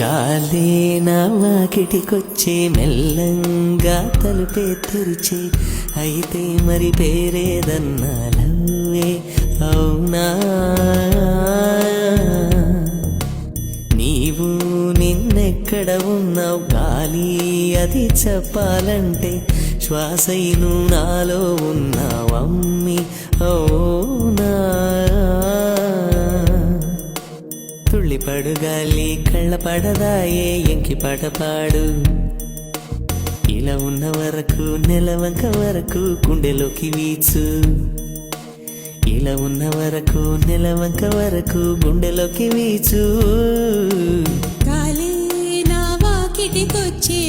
గాలే నా వాకిటికొచ్చే మెల్లంగా తలుపే తెరిచే అయితే మరి పేరేదన్నా లవ్వే అవునా నీవు నిన్నెక్కడ ఉన్నావు గాలి అది చెప్పాలంటే శ్వాసైను నాలో ఉన్నావమ్మి అవునా తుళ్ళిపడు గాలి కళ్ళ పడదాయే ఎంకి పాట పాడు ఇలా ఉన్న వరకు నెలవంక వరకు గుండెలోకి వీచు ఇలా ఉన్న వరకు నెలవంక వరకు గుండెలోకి వీచు గాలి నా వాకిటికొచ్చే